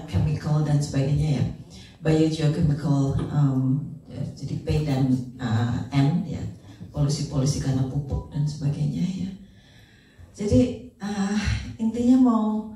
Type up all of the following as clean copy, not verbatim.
chemical dan sebagainya ya, biogeochemical, jadi P dan N ya, polusi-polusi karena pupuk dan sebagainya ya. Jadi intinya mau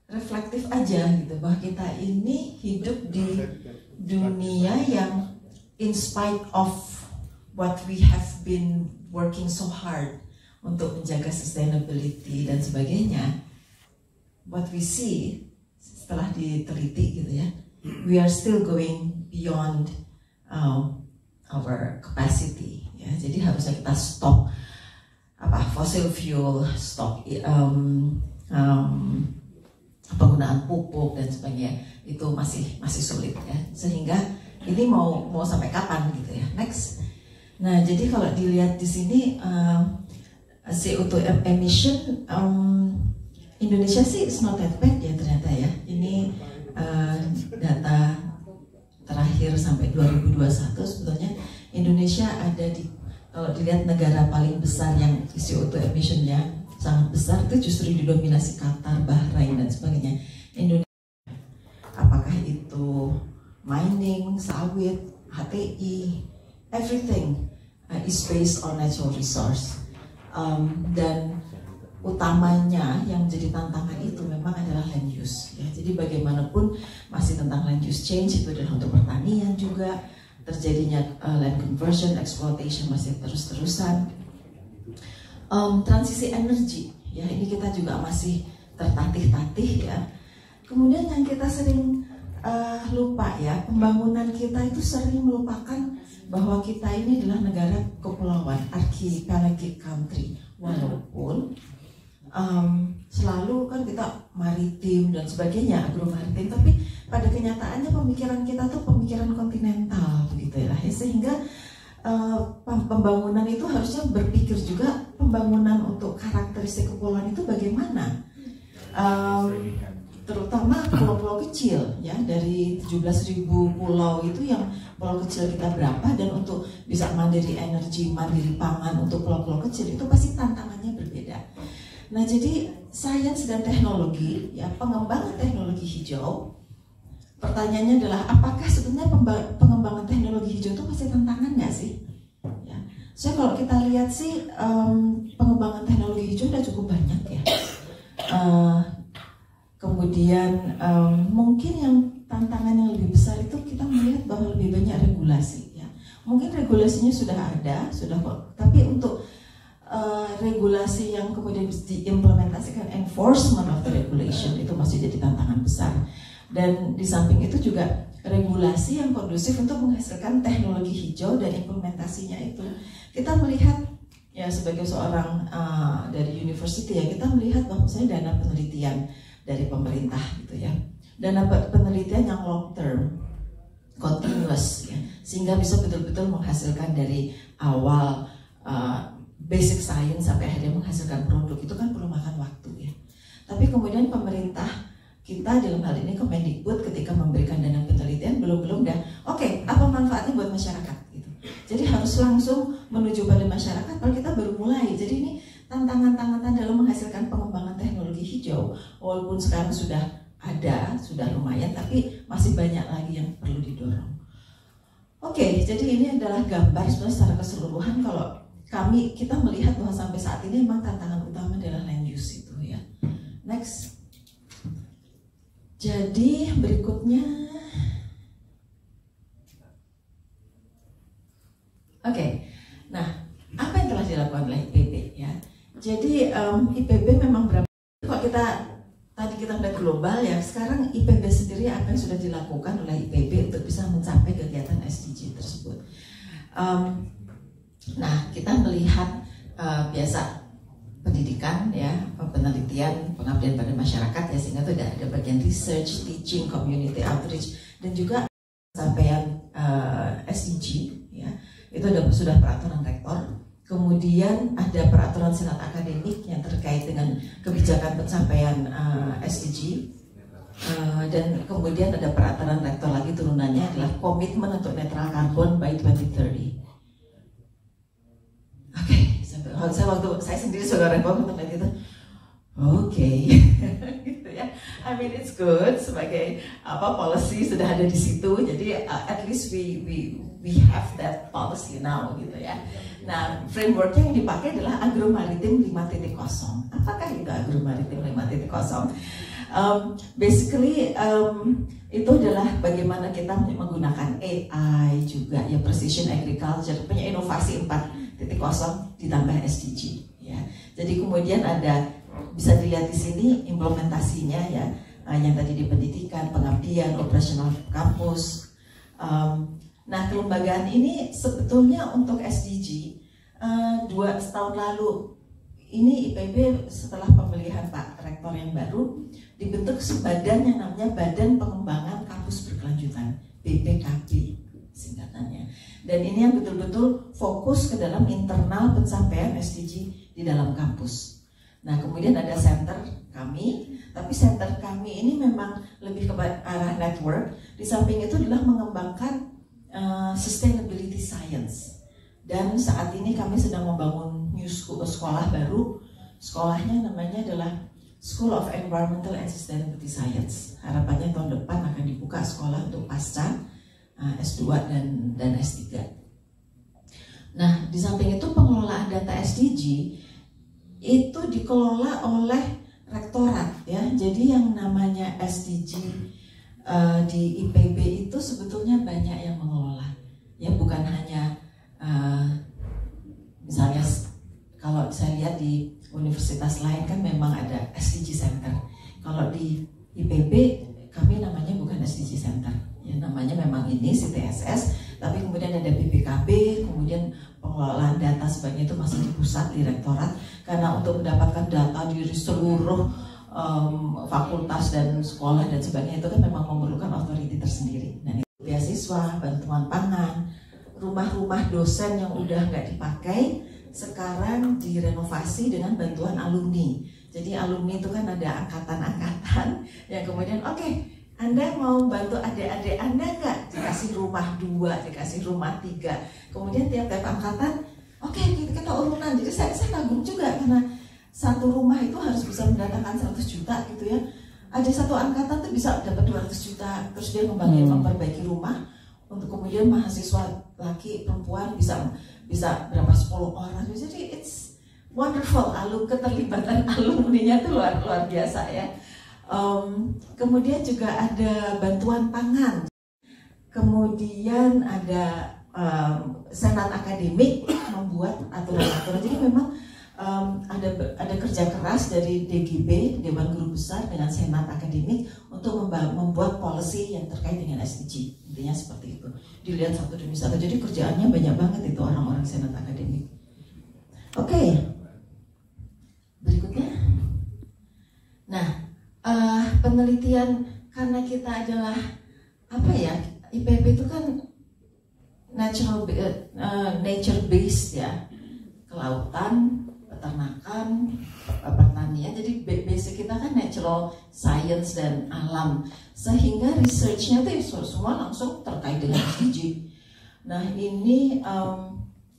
reflektif aja gitu, bahwa kita ini hidup di dunia yang in spite of what we have been working so hard untuk menjaga sustainability dan sebagainya, what we see setelah diteliti gitu ya, we are still going beyond our capacity ya. Jadi harusnya kita stop fossil fuel, stop penggunaan pupuk dan sebagainya, itu masih sulit ya. Sehingga ini mau sampai kapan gitu ya. Next. Nah, jadi kalau dilihat di sini CO2 emission, Indonesia sih is not that bad ya ternyata ya. Ini data terakhir sampai 2021 sebetulnya Indonesia ada di, kalau dilihat negara paling besar yang CO2 emissionnya sangat besar itu justru didominasi Qatar, Bahrain dan sebagainya. Indonesia, apakah itu mining, sawit, HTI, everything is based on natural resource. Dan utamanya yang menjadi tantangan itu memang adalah land use ya. Jadi bagaimanapun masih tentang land use change, itu adalah untuk pertanian juga, terjadinya land conversion, exploitation masih terus-terusan. Transisi energi ya, ini kita juga masih tertatih-tatih ya. Kemudian yang kita sering lupa ya, pembangunan kita itu sering melupakan bahwa kita ini adalah negara kepulauan, archipelagic country, walaupun selalu kan kita maritim dan sebagainya, agromaritim, tapi pada kenyataannya pemikiran kita tuh pemikiran kontinental begitu ya, sehingga pembangunan itu harusnya berpikir juga pembangunan untuk karakteristik kepulauan itu bagaimana, terutama pulau-pulau kecil ya, dari 17.000 pulau itu yang pulau kecil kita berapa, dan untuk bisa mandiri energi, mandiri pangan untuk pulau-pulau kecil itu pasti tantangannya berbeda. Nah, jadi sains dan teknologi ya, pengembangan teknologi hijau, pertanyaannya adalah apakah sebenarnya pengembangan teknologi hijau itu masih tantangan nggak sih? Ya. So kalau kita lihat sih pengembangan teknologi hijau udah cukup banyak ya. Kemudian mungkin yang tantangan yang lebih besar itu kita melihat bahwa lebih banyak regulasi ya. Mungkin regulasinya sudah ada, sudah kok, tapi untuk regulasi yang kemudian diimplementasikan, enforcement of the regulation itu masih jadi tantangan besar. Dan di samping itu juga regulasi yang kondusif untuk menghasilkan teknologi hijau dan implementasinya itu, kita melihat ya sebagai seorang dari university ya, kita melihat bahwa misalnya dana penelitian dari pemerintah gitu ya, dana penelitian yang long term, continuous ya, sehingga bisa betul-betul menghasilkan dari awal basic science sampai akhirnya menghasilkan produk, itu kan perlu makan waktu ya. Tapi kemudian pemerintah kita dalam hal ini Kemendikbud ketika memberikan dana penelitian belum dah oke, apa manfaatnya buat masyarakat gitu. Jadi harus langsung menuju pada masyarakat kalau kita baru mulai. Jadi ini tantangan-tantangan dalam menghasilkan pengembangan teknologi hijau, walaupun sekarang sudah ada, sudah lumayan, tapi masih banyak lagi yang perlu didorong. Oke, jadi ini adalah gambar sebenarnya secara keseluruhan kalau kita melihat bahwa sampai saat ini memang tantangan utama adalah land use itu ya. Next. Jadi berikutnya, oke. Nah, apa yang telah dilakukan oleh IPB ya? Jadi IPB memang berapa? Kalau tadi kita melihat global ya, sekarang IPB sendiri apa yang sudah dilakukan oleh IPB untuk bisa mencapai kegiatan SDG tersebut. Nah, kita melihat biasa pendidikan ya, penelitian, pengabdian pada masyarakat ya, sehingga itu ada bagian research, teaching, community outreach, dan juga pencapaian SDG ya, itu sudah peraturan rektor. Kemudian ada peraturan senat akademik yang terkait dengan kebijakan pencapaian SDG, dan kemudian ada peraturan rektor lagi turunannya adalah komitmen untuk netral karbon by 2030. Waktu saya sendiri sebagai rektor gitu, oke, gitu ya. I'm mean it's good sebagai policy sudah ada di situ. Jadi at least we have that policy now gitu ya. Nah, frameworknya yang dipakai adalah Agromaritim 5.0. Apakah itu Agromaritim 5.0? Basically itu adalah bagaimana kita menggunakan AI juga ya, precision agriculture, punya inovasi 4.0 ditambah SDG ya. Jadi kemudian ada, bisa dilihat di sini implementasinya ya, yang tadi di pendidikan, pengabdian, operasional kampus. Nah, kelembagaan ini sebetulnya untuk SDG 2 tahun lalu ini IPB setelah pemilihan Pak Rektor yang baru dibentuk badan yang namanya Badan Pengembangan Kampus Berkelanjutan, BPKB singkatannya. Dan ini yang betul-betul fokus ke dalam internal pencapaian SDG di dalam kampus. Nah, kemudian ada center kami, tapi center kami ini memang lebih ke arah network. Di samping itu adalah mengembangkan sustainability science. Dan saat ini kami sedang membangun new school, sekolah baru. Sekolahnya namanya adalah School of Environmental and Sustainability Science. Harapannya tahun depan akan dibuka sekolah untuk pasca S2 dan S3. Nah, di samping itu pengelolaan data SDG itu dikelola oleh rektorat ya. Jadi yang namanya SDG di IPB itu sebetulnya banyak yang mengelola. Ya, bukan hanya misalnya kalau saya lihat di universitas lain kan memang ada SDG Center. Kalau di IPB kami namanya bukan SDG Center, ya namanya memang ini CTSS, tapi kemudian ada BPKB, kemudian pengelolaan data sebagainya itu masih di pusat, di rektorat, karena untuk mendapatkan data dari seluruh fakultas dan sekolah dan sebagainya itu kan memang memerlukan otoriti tersendiri. Nah, beasiswa, bantuan pangan, rumah-rumah dosen yang udah nggak dipakai sekarang direnovasi dengan bantuan alumni. Jadi alumni itu kan ada angkatan-angkatan yang kemudian oke, Anda mau bantu adik-adik Anda nggak? Dikasih rumah 2, dikasih rumah 3. Kemudian tiap-tiap angkatan oke, kita urunan. Jadi saya nabung juga karena satu rumah itu harus bisa mendatangkan 100 juta gitu ya. Ada satu angkatan tuh bisa dapat 200 juta, terus dia memperbaiki rumah untuk kemudian mahasiswa laki perempuan bisa berapa 10 orang. Jadi it's wonderful, keterlibatan alumninya itu luar biasa ya. Kemudian juga ada bantuan pangan, kemudian ada senat akademik membuat aturan-aturan. Jadi memang ada kerja keras dari DGB, Dewan Guru Besar, dengan senat akademik untuk membuat policy yang terkait dengan SDG. Intinya seperti itu. Dilihat satu demi satu. Jadi kerjaannya banyak banget itu orang-orang senat akademik. Oke. Berikutnya. Nah, penelitian karena kita adalah apa ya? IPB itu kan nature based ya. Kelautan, peternakan, pertanian. Jadi basic kita kan natural science dan alam, sehingga researchnya tuh semua langsung terkait dengan SDG. Nah, ini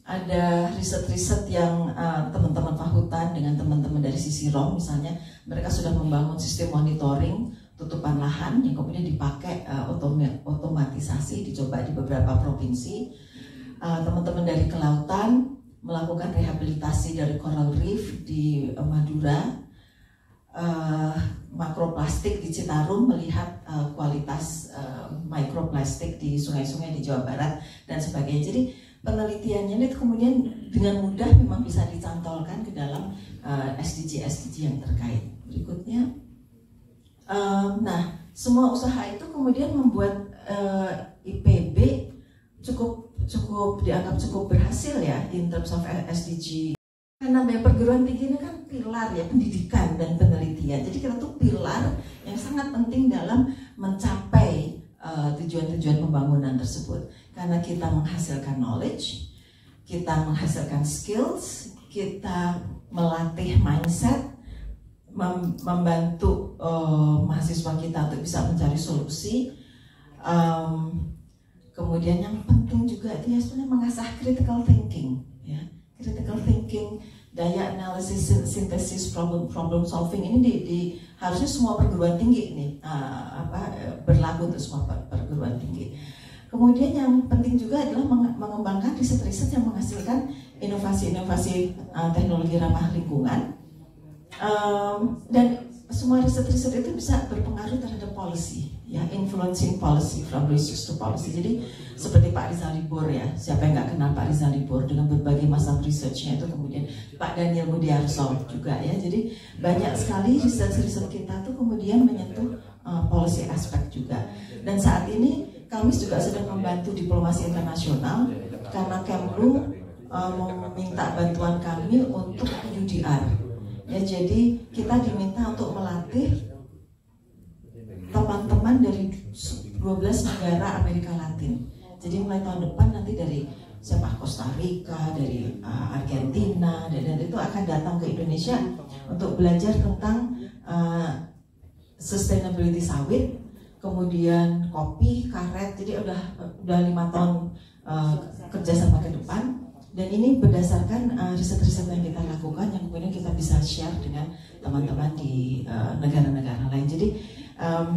ada riset-riset yang teman-teman Fahutan dengan teman-teman dari Sisirom misalnya, mereka sudah membangun sistem monitoring tutupan lahan yang kemudian dipakai otomatisasi, dicoba di beberapa provinsi. Teman-teman dari kelautan melakukan rehabilitasi dari coral reef di Madura, makroplastik di Citarum, melihat kualitas mikroplastik di sungai-sungai di Jawa Barat dan sebagainya. Jadi penelitiannya itu kemudian dengan mudah memang bisa dicantolkan ke dalam SDG yang terkait. Berikutnya, nah semua usaha itu kemudian membuat IPB dianggap cukup berhasil ya in terms of SDG. Karena perguruan tinggi ini kan pilar ya, pendidikan dan penelitian. Jadi kita tuh pilar yang sangat penting dalam mencapai tujuan-tujuan pembangunan tersebut. Karena kita menghasilkan knowledge, kita menghasilkan skills, kita melatih mindset, membantu mahasiswa kita untuk bisa mencari solusi. Kemudian yang penting juga dia sebenarnya mengasah critical thinking, ya. Critical thinking, daya analisis, sintesis, problem solving ini harusnya semua perguruan tinggi nih berlaku untuk semua perguruan tinggi. Kemudian yang penting juga adalah mengembangkan riset-riset yang menghasilkan inovasi-inovasi teknologi ramah lingkungan, dan semua riset-riset itu bisa berpengaruh terhadap policy, ya, influencing policy from research to policy. Jadi seperti Pak Rizal Libor, ya, siapa yang nggak kenal Pak Rizal Libor dengan berbagai macam researchnya itu, kemudian Pak Daniel Mudiarso juga, ya. Jadi banyak sekali riset-riset kita tuh kemudian menyentuh policy aspek juga. Dan saat ini kami juga sedang membantu diplomasi internasional karena Kemlu meminta bantuan kami untuk UDR. Ya, jadi kita diminta untuk melatih teman-teman dari 12 negara Amerika Latin. Jadi mulai tahun depan nanti dari Costa Rica, dari Argentina, dan itu akan datang ke Indonesia untuk belajar tentang sustainability sawit, kemudian kopi, karet. Jadi udah 5 tahun kerjasama ke depan. Dan ini berdasarkan riset-riset yang kita lakukan, yang kemudian kita bisa share dengan teman-teman di negara-negara lain. Jadi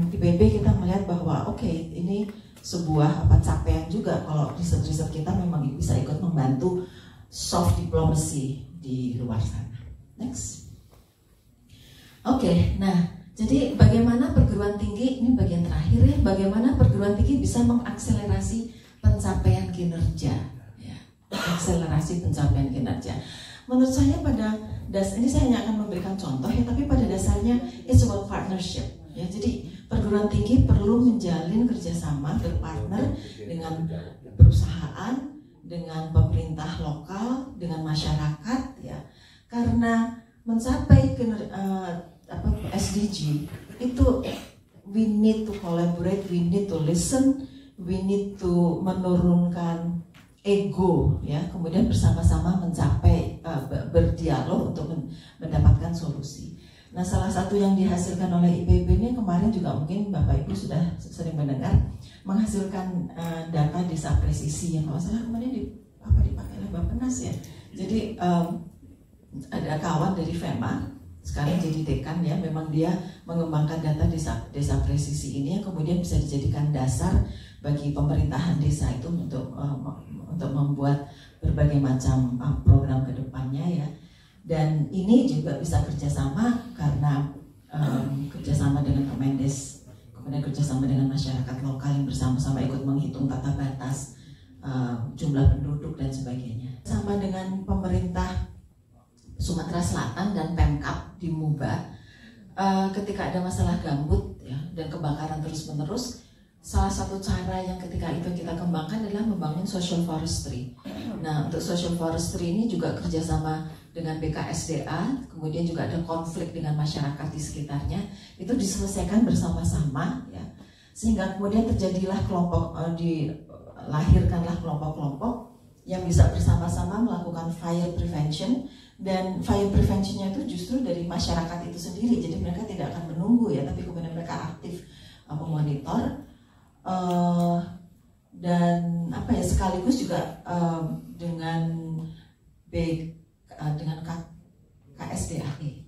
di PB kita melihat bahwa ini sebuah capaian juga kalau riset-riset kita memang bisa ikut membantu soft diplomacy di luar sana. Next. Nah, jadi bagaimana perguruan tinggi, ini bagian terakhir, ya, bagaimana perguruan tinggi bisa mengakselerasi pencapaian kinerja. Akselerasi pencapaian kinerja. Menurut saya ini saya hanya akan memberikan contoh, ya, tapi pada dasarnya it's about partnership, ya. Jadi perguruan tinggi perlu menjalin kerjasama, berpartner dengan perusahaan, dengan pemerintah lokal, dengan masyarakat, ya. Karena mencapai SDG itu we need to collaborate, we need to listen, we need to menurunkan ego, ya, kemudian bersama-sama mencapai berdialog untuk mendapatkan solusi. Nah, salah satu yang dihasilkan oleh IPB ini kemarin juga mungkin Bapak Ibu sudah sering mendengar, menghasilkan data desa presisi yang kalau salah kemarin dipakai oleh Bappenas, ya. Jadi ada kawan dari FEMA sekarang jadi dekan, ya, memang dia mengembangkan data desa presisi ini yang kemudian bisa dijadikan dasar bagi pemerintahan desa itu untuk membuat berbagai macam program ke depannya, ya. Dan ini juga bisa kerjasama karena kerjasama dengan Kemendes, kemudian kerjasama dengan masyarakat lokal yang bersama-sama ikut menghitung tata batas, jumlah penduduk dan sebagainya. Sama dengan pemerintah Sumatera Selatan dan Pemkab di Muba, ketika ada masalah gambut, ya, dan kebakaran terus-menerus, salah satu cara yang ketika itu kita kembangkan adalah membangun social forestry. Nah, untuk social forestry ini juga kerjasama dengan BKSDA, kemudian juga ada konflik dengan masyarakat di sekitarnya, itu diselesaikan bersama-sama, ya, sehingga kemudian terjadilah dilahirkanlah kelompok-kelompok yang bisa bersama-sama melakukan fire prevention. Dan fire preventionnya itu justru dari masyarakat itu sendiri, jadi mereka tidak akan menunggu, ya, tapi kemudian mereka aktif memonitor. Dan sekaligus juga dengan KSDAE,